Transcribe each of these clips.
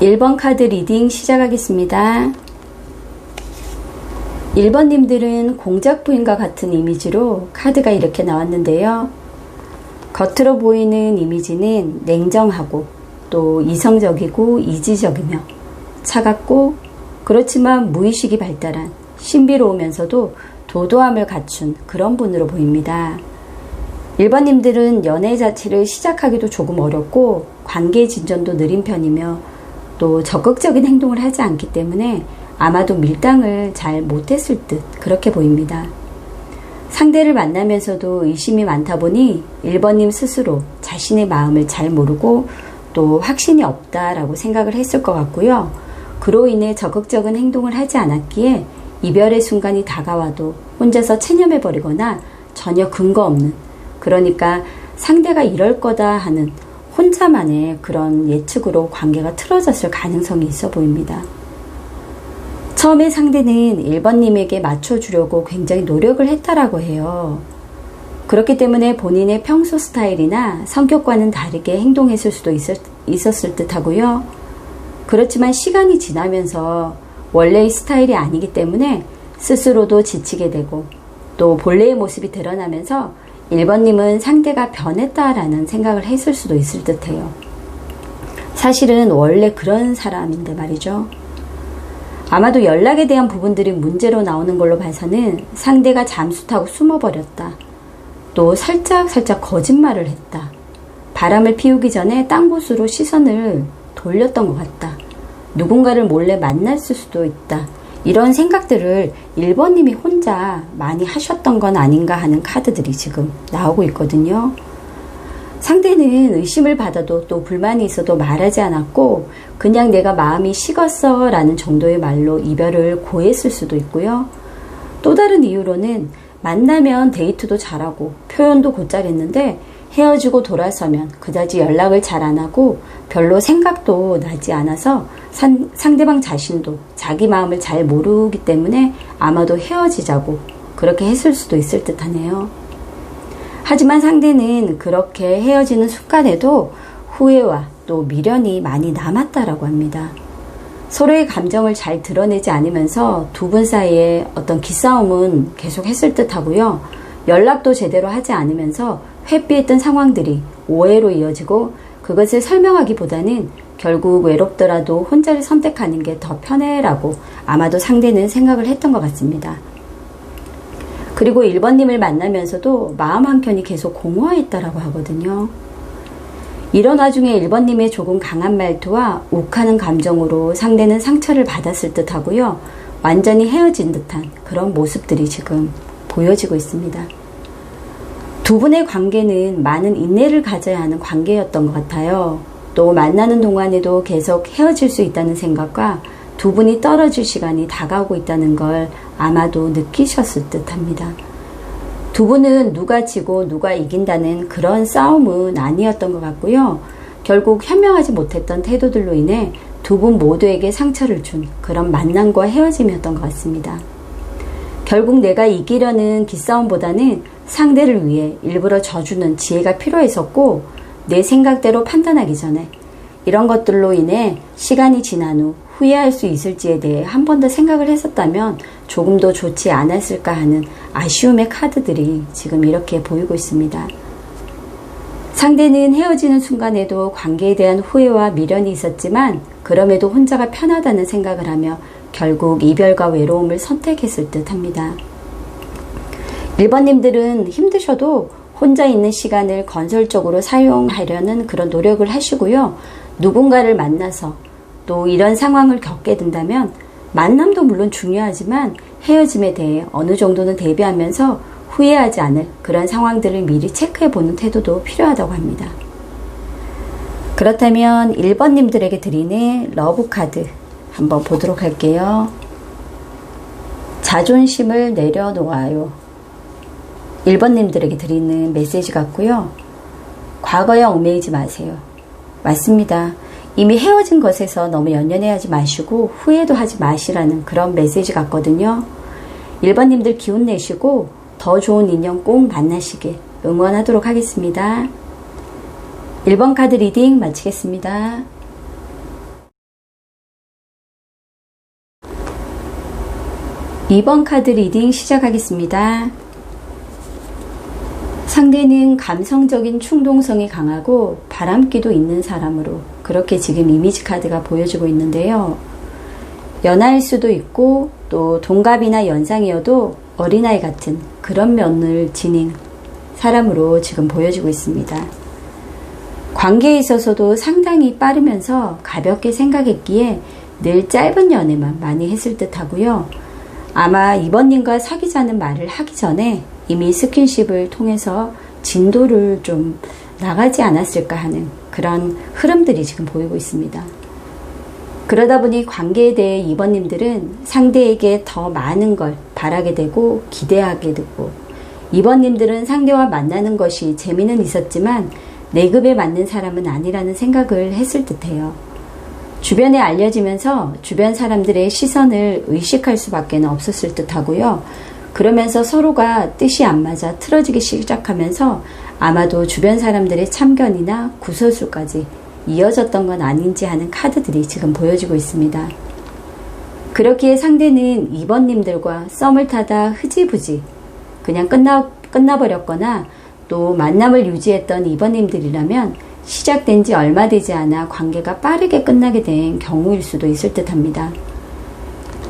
1번 카드 리딩 시작하겠습니다. 1번님들은 공작부인과 같은 이미지로 카드가 이렇게 나왔는데요. 겉으로 보이는 이미지는 냉정하고 또 이성적이고 이지적이며 차갑고 그렇지만 무의식이 발달한 신비로우면서도 도도함을 갖춘 그런 분으로 보입니다. 1번님들은 연애 자체를 시작하기도 조금 어렵고 관계 진전도 느린 편이며 또 적극적인 행동을 하지 않기 때문에 아마도 밀당을 잘 못했을 듯 그렇게 보입니다. 상대를 만나면서도 의심이 많다 보니 1번님 스스로 자신의 마음을 잘 모르고 또 확신이 없다라고 생각을 했을 것 같고요. 그로 인해 적극적인 행동을 하지 않았기에 이별의 순간이 다가와도 혼자서 체념해버리거나 전혀 근거 없는, 그러니까 상대가 이럴 거다 하는 혼자만의 그런 예측으로 관계가 틀어졌을 가능성이 있어 보입니다. 처음에 상대는 1번님에게 맞춰주려고 굉장히 노력을 했다라고 해요. 그렇기 때문에 본인의 평소 스타일이나 성격과는 다르게 행동했을 수도 있었을 듯 하고요. 그렇지만 시간이 지나면서 원래의 스타일이 아니기 때문에 스스로도 지치게 되고 또 본래의 모습이 드러나면서 1번님은 상대가 변했다라는 생각을 했을 수도 있을 듯해요. 사실은 원래 그런 사람인데 말이죠. 아마도 연락에 대한 부분들이 문제로 나오는 걸로 봐서는 상대가 잠수 타고 숨어버렸다. 또 살짝 거짓말을 했다. 바람을 피우기 전에 딴 곳으로 시선을 돌렸던 것 같다. 누군가를 몰래 만났을 수도 있다. 이런 생각들을 1번님이 혼자 많이 하셨던 건 아닌가 하는 카드들이 지금 나오고 있거든요. 상대는 의심을 받아도 또 불만이 있어도 말하지 않았고 그냥 내가 마음이 식었어 라는 정도의 말로 이별을 고했을 수도 있고요. 또 다른 이유로는 만나면 데이트도 잘하고 표현도 곧잘 했는데 헤어지고 돌아서면 그다지 연락을 잘 안 하고 별로 생각도 나지 않아서 상대방 자신도 자기 마음을 잘 모르기 때문에 아마도 헤어지자고 그렇게 했을 수도 있을 듯 하네요. 하지만 상대는 그렇게 헤어지는 순간에도 후회와 또 미련이 많이 남았다라고 합니다. 서로의 감정을 잘 드러내지 않으면서 두 분 사이에 어떤 기싸움은 계속 했을 듯 하고요. 연락도 제대로 하지 않으면서 회피했던 상황들이 오해로 이어지고 그것을 설명하기보다는 결국 외롭더라도 혼자를 선택하는 게 더 편해라고 아마도 상대는 생각을 했던 것 같습니다. 그리고 1번님을 만나면서도 마음 한켠이 계속 공허했다라고 하거든요. 이런 와중에 1번님의 조금 강한 말투와 욱하는 감정으로 상대는 상처를 받았을 듯 하고요. 완전히 헤어진 듯한 그런 모습들이 지금 보여지고 있습니다. 두 분의 관계는 많은 인내를 가져야 하는 관계였던 것 같아요. 또 만나는 동안에도 계속 헤어질 수 있다는 생각과 두 분이 떨어질 시간이 다가오고 있다는 걸 아마도 느끼셨을 듯 합니다. 두 분은 누가 지고 누가 이긴다는 그런 싸움은 아니었던 것 같고요. 결국 현명하지 못했던 태도들로 인해 두 분 모두에게 상처를 준 그런 만남과 헤어짐이었던 것 같습니다. 결국 내가 이기려는 기싸움보다는 상대를 위해 일부러 져주는 지혜가 필요했었고 내 생각대로 판단하기 전에 이런 것들로 인해 시간이 지난 후 후회할 수 있을지에 대해 한 번 더 생각을 했었다면 조금 더 좋지 않았을까 하는 아쉬움의 카드들이 지금 이렇게 보이고 있습니다. 상대는 헤어지는 순간에도 관계에 대한 후회와 미련이 있었지만 그럼에도 혼자가 편하다는 생각을 하며 결국 이별과 외로움을 선택했을 듯 합니다. 1번님들은 힘드셔도 혼자 있는 시간을 건설적으로 사용하려는 그런 노력을 하시고요. 누군가를 만나서 또 이런 상황을 겪게 된다면 만남도 물론 중요하지만 헤어짐에 대해 어느 정도는 대비하면서 후회하지 않을 그런 상황들을 미리 체크해보는 태도도 필요하다고 합니다. 그렇다면 1번님들에게 드리는 러브카드 한번 보도록 할게요. 자존심을 내려놓아요. 1번님들에게 드리는 메시지 같고요. 과거에 얽매이지 마세요. 맞습니다. 이미 헤어진 것에서 너무 연연해하지 마시고 후회도 하지 마시라는 그런 메시지 같거든요. 1번님들 기운 내시고 더 좋은 인연 꼭 만나시길 응원하도록 하겠습니다. 1번 카드 리딩 마치겠습니다. 2번 카드 리딩 시작하겠습니다. 상대는 감성적인 충동성이 강하고 바람기도 있는 사람으로 그렇게 지금 이미지 카드가 보여주고 있는데요. 연하일 수도 있고 또 동갑이나 연상이어도 어린아이 같은 그런 면을 지닌 사람으로 지금 보여지고 있습니다. 관계에 있어서도 상당히 빠르면서 가볍게 생각했기에 늘 짧은 연애만 많이 했을 듯 하고요. 아마 이번님과 사귀자는 말을 하기 전에 이미 스킨십을 통해서 진도를 좀 나가지 않았을까 하는 그런 흐름들이 지금 보이고 있습니다. 그러다 보니 관계에 대해 이번님들은 상대에게 더 많은 걸 바라게 되고 기대하게 되고, 이번님들은 상대와 만나는 것이 재미는 있었지만 내 급에 맞는 사람은 아니라는 생각을 했을 듯해요. 주변에 알려지면서 주변 사람들의 시선을 의식할 수밖에 없었을 듯하고요. 그러면서 서로가 뜻이 안 맞아 틀어지기 시작하면서 아마도 주변 사람들의 참견이나 구설수까지 이어졌던 건 아닌지 하는 카드들이 지금 보여지고 있습니다. 그렇기에 상대는 이번님들과 썸을 타다 흐지부지 그냥 끝나버렸거나 또 만남을 유지했던 이번님들이라면 시작된 지 얼마 되지 않아 관계가 빠르게 끝나게 된 경우일 수도 있을 듯 합니다.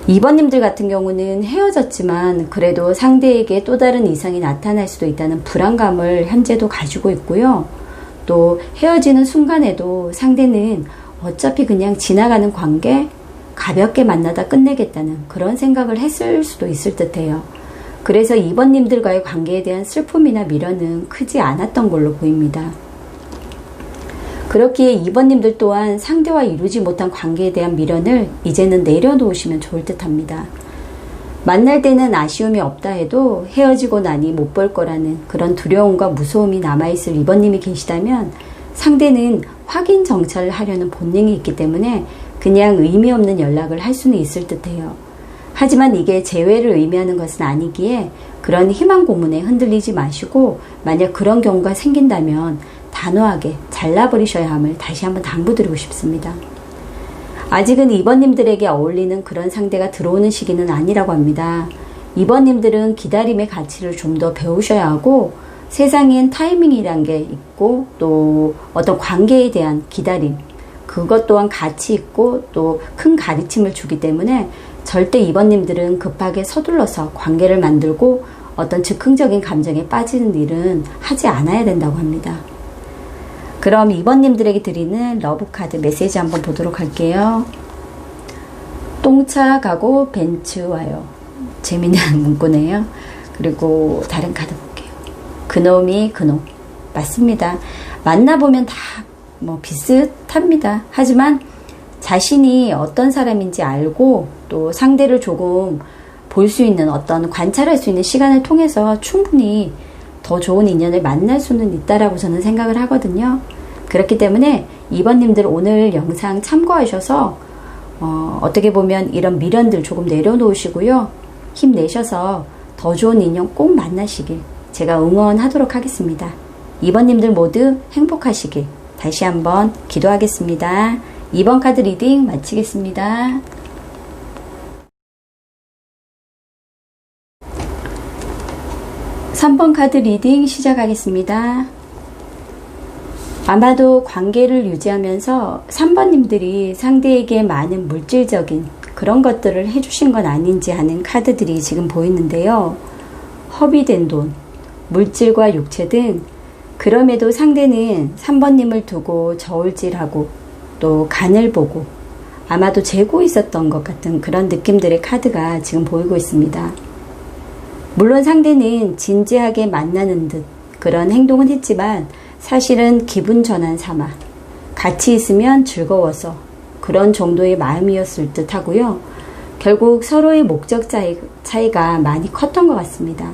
2번님들 같은 경우는 헤어졌지만 그래도 상대에게 또 다른 이성이 나타날 수도 있다는 불안감을 현재도 가지고 있고요. 또 헤어지는 순간에도 상대는 어차피 그냥 지나가는 관계, 가볍게 만나다 끝내겠다는 그런 생각을 했을 수도 있을 듯해요. 그래서 2번님들과의 관계에 대한 슬픔이나 미련은 크지 않았던 걸로 보입니다. 그렇기에 2번님들 또한 상대와 이루지 못한 관계에 대한 미련을 이제는 내려놓으시면 좋을 듯 합니다. 만날 때는 아쉬움이 없다 해도 헤어지고 나니 못 볼 거라는 그런 두려움과 무서움이 남아있을 2번님이 계시다면 상대는 확인 정찰을 하려는 본능이 있기 때문에 그냥 의미 없는 연락을 할 수는 있을 듯해요. 하지만 이게 재회를 의미하는 것은 아니기에 그런 희망 고문에 흔들리지 마시고, 만약 그런 경우가 생긴다면 단호하게 잘라버리셔야 함을 다시 한번 당부드리고 싶습니다. 아직은 2번님들에게 어울리는 그런 상대가 들어오는 시기는 아니라고 합니다. 2번님들은 기다림의 가치를 좀 더 배우셔야 하고, 세상엔 타이밍이란 게 있고 또 어떤 관계에 대한 기다림, 그것 또한 가치 있고 또 큰 가르침을 주기 때문에 절대 2번님들은 급하게 서둘러서 관계를 만들고 어떤 즉흥적인 감정에 빠지는 일은 하지 않아야 된다고 합니다. 그럼 2번님들에게 드리는 러브카드 메시지 한번 보도록 할게요. 똥차 가고 벤츠 와요. 재미난 문구네요. 그리고 다른 카드 볼게요. 그놈이 그놈. 맞습니다. 만나보면 다 비슷합니다. 하지만 자신이 어떤 사람인지 알고 또 상대를 조금 볼 수 있는, 어떤 관찰할 수 있는 시간을 통해서 충분히 더 좋은 인연을 만날 수는 있다라고 저는 생각을 하거든요. 그렇기 때문에 2번님들 오늘 영상 참고하셔서 어떻게 보면 이런 미련들 조금 내려놓으시고요. 힘내셔서 더 좋은 인연 꼭 만나시길 제가 응원하도록 하겠습니다. 2번님들 모두 행복하시길 다시 한번 기도하겠습니다. 2번 카드 리딩 마치겠습니다. (3번) 카드 리딩 시작하겠습니다. 아마도 관계를 유지하면서 3번님들이 상대에게 많은 물질적인 그런 것들을 해주신 건 아닌지 하는 카드들이 지금 보이는데요. 허비된 돈, 물질과 육체 등, 그럼에도 상대는 3번님을 두고 저울질하고 또 간을 보고 아마도 재고 있었던 것 같은 그런 느낌들의 카드가 지금 보이고 있습니다. 물론 상대는 진지하게 만나는 듯 그런 행동은 했지만 사실은 기분 전환 삼아 같이 있으면 즐거워서 그런 정도의 마음이었을 듯 하고요. 결국 서로의 목적 차이가 많이 컸던 것 같습니다.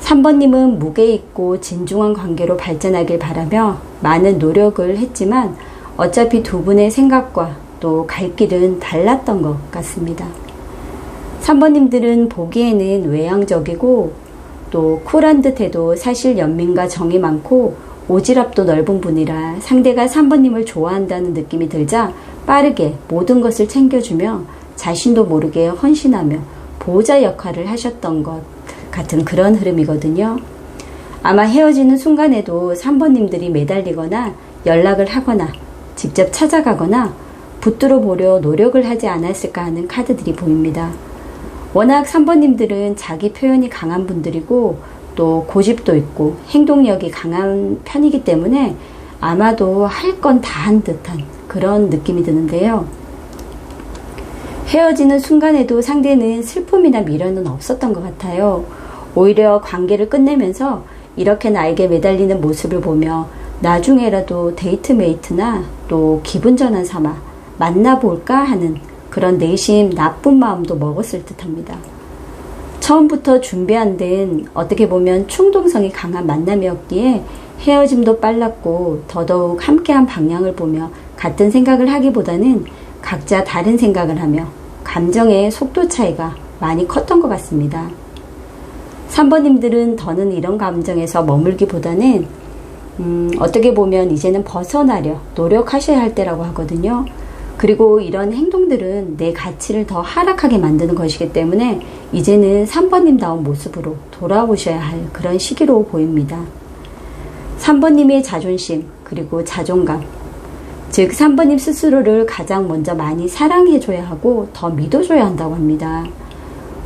3번님은 무게 있고 진중한 관계로 발전하길 바라며 많은 노력을 했지만 어차피 두 분의 생각과 또 갈 길은 달랐던 것 같습니다. 3번님들은 보기에는 외향적이고 또 쿨한 듯해도 사실 연민과 정이 많고 오지랖도 넓은 분이라 상대가 3번님을 좋아한다는 느낌이 들자 빠르게 모든 것을 챙겨주며 자신도 모르게 헌신하며 보호자 역할을 하셨던 것 같은 그런 흐름이거든요. 아마 헤어지는 순간에도 3번님들이 매달리거나 연락을 하거나 직접 찾아가거나 붙들어 보려 노력을 하지 않았을까 하는 카드들이 보입니다. 워낙 3번님들은 자기 표현이 강한 분들이고 또 고집도 있고 행동력이 강한 편이기 때문에 아마도 할 건 다 한 듯한 그런 느낌이 드는데요. 헤어지는 순간에도 상대는 슬픔이나 미련은 없었던 것 같아요. 오히려 관계를 끝내면서 이렇게 나에게 매달리는 모습을 보며 나중에라도 데이트메이트나 또 기분 전환 삼아 만나볼까 하는 그런 내심 나쁜 마음도 먹었을 듯합니다. 처음부터 준비 안 된 어떻게 보면 충동성이 강한 만남이었기에 헤어짐도 빨랐고 더더욱 함께한 방향을 보며 같은 생각을 하기보다는 각자 다른 생각을 하며 감정의 속도 차이가 많이 컸던 것 같습니다. 3번님들은 더는 이런 감정에서 머물기보다는 어떻게 보면 이제는 벗어나려 노력하셔야 할 때라고 하거든요. 그리고 이런 행동들은 내 가치를 더 하락하게 만드는 것이기 때문에 이제는 3번님다운 모습으로 돌아오셔야 할 그런 시기로 보입니다. 3번님의 자존심 그리고 자존감, 즉 3번님 스스로를 가장 먼저 많이 사랑해줘야 하고 더 믿어줘야 한다고 합니다.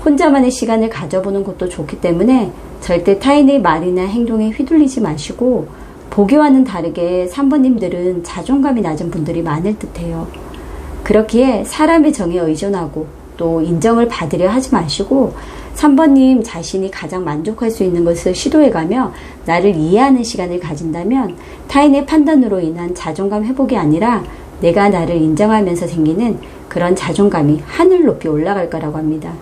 혼자만의 시간을 가져보는 것도 좋기 때문에 절대 타인의 말이나 행동에 휘둘리지 마시고, 보기와는 다르게 3번님들은 자존감이 낮은 분들이 많을 듯해요. 그렇기에 사람의 정에 의존하고 또 인정을 받으려 하지 마시고 3번님 자신이 가장 만족할 수 있는 것을 시도해가며 나를 이해하는 시간을 가진다면 타인의 판단으로 인한 자존감 회복이 아니라 내가 나를 인정하면서 생기는 그런 자존감이 하늘 높이 올라갈 거라고 합니다.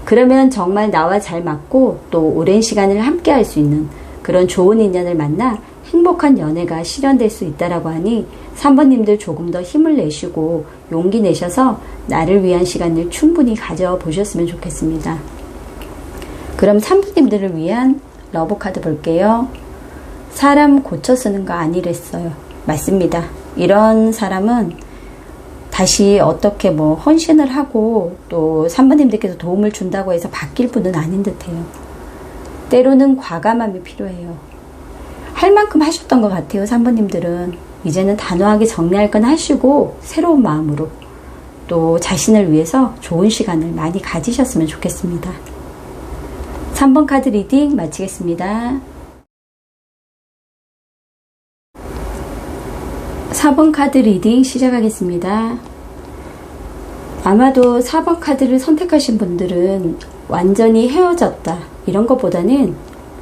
그러면 정말 나와 잘 맞고 또 오랜 시간을 함께 할 수 있는 그런 좋은 인연을 만나 행복한 연애가 실현될 수 있다라고 하니 3번님들 조금 더 힘을 내시고 용기 내셔서 나를 위한 시간을 충분히 가져보셨으면 좋겠습니다. 그럼 3번님들을 위한 러브카드 볼게요. 사람 고쳐 쓰는 거 아니랬어요. 맞습니다. 이런 사람은 다시 어떻게 헌신을 하고 또 3번님들께서 도움을 준다고 해서 바뀔 분은 아닌 듯해요. 때로는 과감함이 필요해요. 할 만큼 하셨던 것 같아요. 3번님들은 이제는 단호하게 정리할 건 하시고 새로운 마음으로 또 자신을 위해서 좋은 시간을 많이 가지셨으면 좋겠습니다. 3번 카드 리딩 마치겠습니다. 4번 카드 리딩 시작하겠습니다. 아마도 4번 카드를 선택하신 분들은 완전히 헤어졌다 이런 것보다는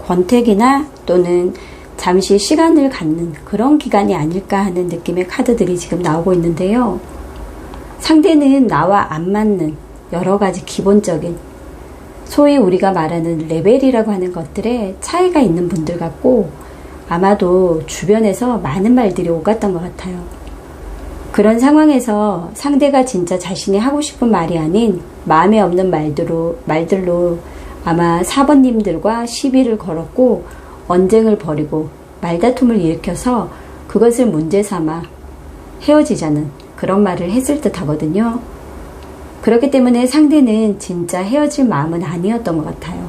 권태기나 또는 잠시 시간을 갖는 그런 기간이 아닐까 하는 느낌의 카드들이 지금 나오고 있는데요. 상대는 나와 안 맞는 여러 가지 기본적인 소위 우리가 말하는 레벨이라고 하는 것들에 차이가 있는 분들 같고 아마도 주변에서 많은 말들이 오갔던 것 같아요. 그런 상황에서 상대가 진짜 자신이 하고 싶은 말이 아닌 마음에 없는 말들로 아마 4번님들과 시비를 걸었고 언쟁을 벌이고 말다툼을 일으켜서 그것을 문제 삼아 헤어지자는 그런 말을 했을 듯 하거든요. 그렇기 때문에 상대는 진짜 헤어질 마음은 아니었던 것 같아요.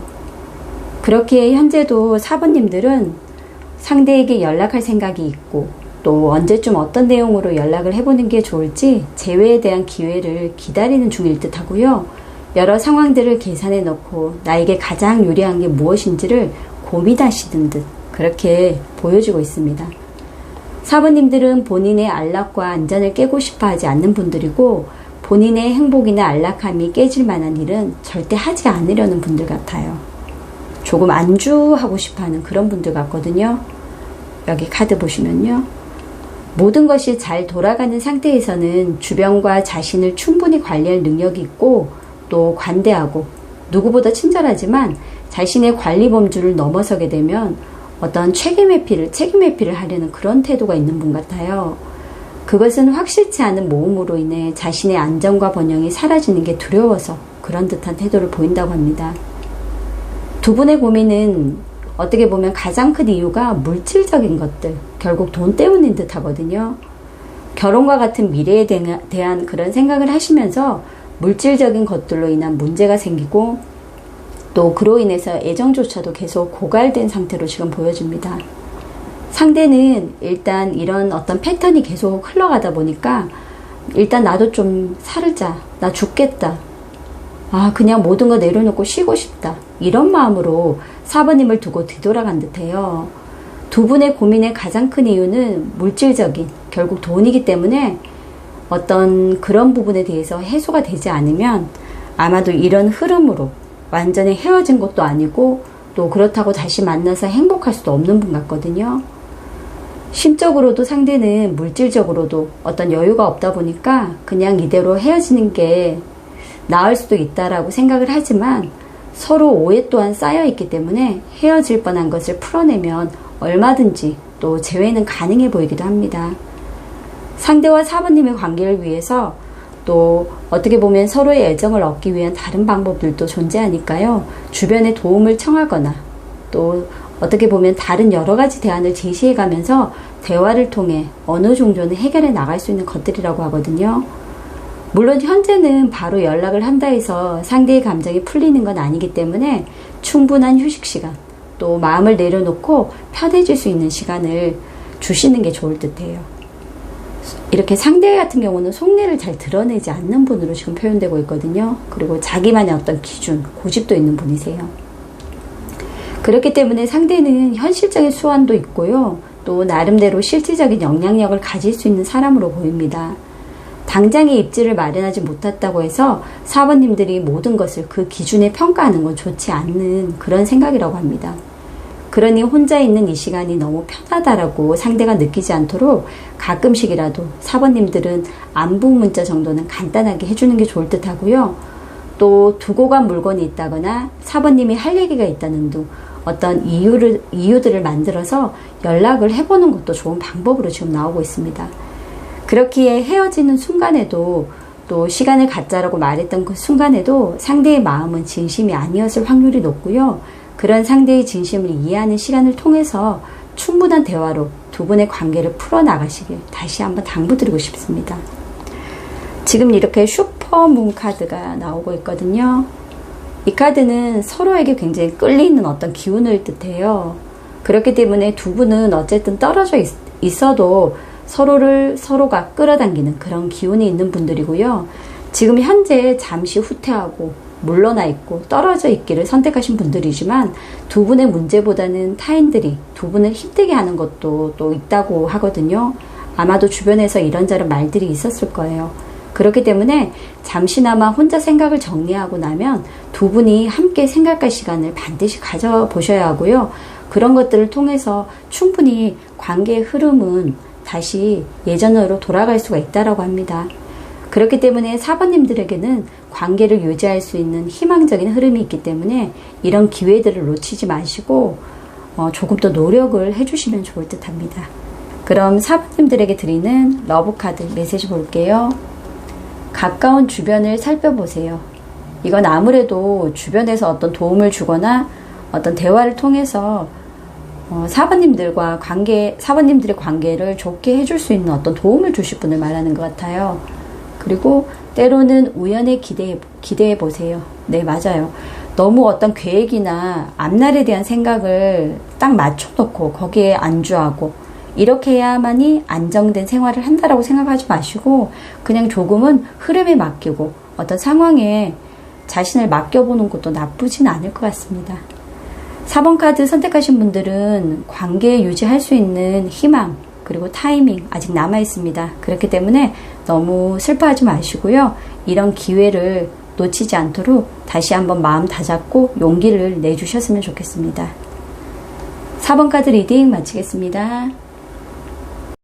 그렇기에 현재도 4번님들은 상대에게 연락할 생각이 있고 또 언제쯤 어떤 내용으로 연락을 해보는 게 좋을지 재회에 대한 기회를 기다리는 중일 듯 하고요. 여러 상황들을 계산해 놓고 나에게 가장 유리한 게 무엇인지를 고민하시는 듯 그렇게 보여지고 있습니다. 4번님들은 본인의 안락과 안전을 깨고 싶어 하지 않는 분들이고 본인의 행복이나 안락함이 깨질 만한 일은 절대 하지 않으려는 분들 같아요. 조금 안주하고 싶어 하는 그런 분들 같거든요. 여기 카드 보시면요. 모든 것이 잘 돌아가는 상태에서는 주변과 자신을 충분히 관리할 능력이 있고 또 관대하고 누구보다 친절하지만 자신의 관리 범주를 넘어서게 되면 어떤 책임 회피를 하려는 그런 태도가 있는 분 같아요. 그것은 확실치 않은 모험으로 인해 자신의 안정과 번영이 사라지는 게 두려워서 그런 듯한 태도를 보인다고 합니다. 두 분의 고민은 어떻게 보면 가장 큰 이유가 물질적인 것들, 결국 돈 때문인 듯 하거든요. 결혼과 같은 미래에 대한 그런 생각을 하시면서 물질적인 것들로 인한 문제가 생기고 또 그로 인해서 애정조차도 계속 고갈된 상태로 지금 보여집니다. 상대는 일단 이런 어떤 패턴이 계속 흘러가다 보니까 일단 나도 좀 살자, 나 죽겠다, 그냥 모든 거 내려놓고 쉬고 싶다, 이런 마음으로 4번님을 두고 뒤돌아간 듯해요. 두 분의 고민의 가장 큰 이유는 물질적인, 결국 돈이기 때문에 어떤 그런 부분에 대해서 해소가 되지 않으면 아마도 이런 흐름으로 완전히 헤어진 것도 아니고 또 그렇다고 다시 만나서 행복할 수도 없는 분 같거든요. 심적으로도 상대는 물질적으로도 어떤 여유가 없다 보니까 그냥 이대로 헤어지는 게 나을 수도 있다라고 생각을 하지만 서로 오해 또한 쌓여있기 때문에 헤어질 뻔한 것을 풀어내면 얼마든지 또 재회는 가능해 보이기도 합니다. 상대와 4번님의 관계를 위해서 또 어떻게 보면 서로의 애정을 얻기 위한 다른 방법들도 존재하니까요. 주변에 도움을 청하거나 또 어떻게 보면 다른 여러 가지 대안을 제시해 가면서 대화를 통해 어느 정도는 해결해 나갈 수 있는 것들이라고 하거든요. 물론 현재는 바로 연락을 한다 해서 상대의 감정이 풀리는 건 아니기 때문에 충분한 휴식 시간, 또 마음을 내려놓고 편해질 수 있는 시간을 주시는 게 좋을 듯해요. 이렇게 상대 같은 경우는 속내를 잘 드러내지 않는 분으로 지금 표현되고 있거든요. 그리고 자기만의 어떤 기준, 고집도 있는 분이세요. 그렇기 때문에 상대는 현실적인 수완도 있고요. 또 나름대로 실질적인 영향력을 가질 수 있는 사람으로 보입니다. 당장의 입지를 마련하지 못했다고 해서 4번님들이 모든 것을 그 기준에 평가하는 건 좋지 않는 그런 생각이라고 합니다. 그러니 혼자 있는 이 시간이 너무 편하다라고 상대가 느끼지 않도록 가끔씩이라도 4번님들은 안부 문자 정도는 간단하게 해주는 게 좋을 듯 하고요. 또 두고 간 물건이 있다거나 4번님이 할 얘기가 있다는 등 어떤 이유들을 만들어서 연락을 해보는 것도 좋은 방법으로 지금 나오고 있습니다. 그렇기에 헤어지는 순간에도 또 시간을 갖자라고 말했던 그 순간에도 상대의 마음은 진심이 아니었을 확률이 높고요. 그런 상대의 진심을 이해하는 시간을 통해서 충분한 대화로 두 분의 관계를 풀어나가시길 다시 한번 당부드리고 싶습니다. 지금 이렇게 슈퍼문 카드가 나오고 있거든요. 이 카드는 서로에게 굉장히 끌리는 어떤 기운을 뜻해요. 그렇기 때문에 두 분은 어쨌든 떨어져 있어도 서로가 끌어당기는 그런 기운이 있는 분들이고요. 지금 현재 잠시 후퇴하고 물러나 있고 떨어져 있기를 선택하신 분들이지만 두 분의 문제보다는 타인들이 두 분을 힘들게 하는 것도 또 있다고 하거든요. 아마도 주변에서 이런저런 말들이 있었을 거예요. 그렇기 때문에 잠시나마 혼자 생각을 정리하고 나면 두 분이 함께 생각할 시간을 반드시 가져보셔야 하고요. 그런 것들을 통해서 충분히 관계의 흐름은 다시 예전으로 돌아갈 수가 있다고 합니다. 그렇기 때문에 4번님들에게는 관계를 유지할 수 있는 희망적인 흐름이 있기 때문에 이런 기회들을 놓치지 마시고 조금 더 노력을 해주시면 좋을 듯 합니다. 그럼 4번님들에게 드리는 러브카드 메시지 볼게요. 가까운 주변을 살펴보세요. 이건 아무래도 주변에서 어떤 도움을 주거나 어떤 대화를 통해서 4번님들의 관계를 좋게 해줄 수 있는 어떤 도움을 주실 분을 말하는 것 같아요. 그리고 때로는 우연에 기대해 보세요. 네, 맞아요. 너무 어떤 계획이나 앞날에 대한 생각을 딱 맞춰놓고 거기에 안주하고 이렇게 해야만이 안정된 생활을 한다라고 생각하지 마시고 그냥 조금은 흐름에 맡기고 어떤 상황에 자신을 맡겨보는 것도 나쁘진 않을 것 같습니다. 4번 카드 선택하신 분들은 관계 유지할 수 있는 희망 그리고 타이밍 아직 남아 있습니다. 그렇기 때문에 너무 슬퍼하지 마시고요. 이런 기회를 놓치지 않도록 다시 한번 마음 다잡고 용기를 내주셨으면 좋겠습니다. 4번 카드 리딩 마치겠습니다.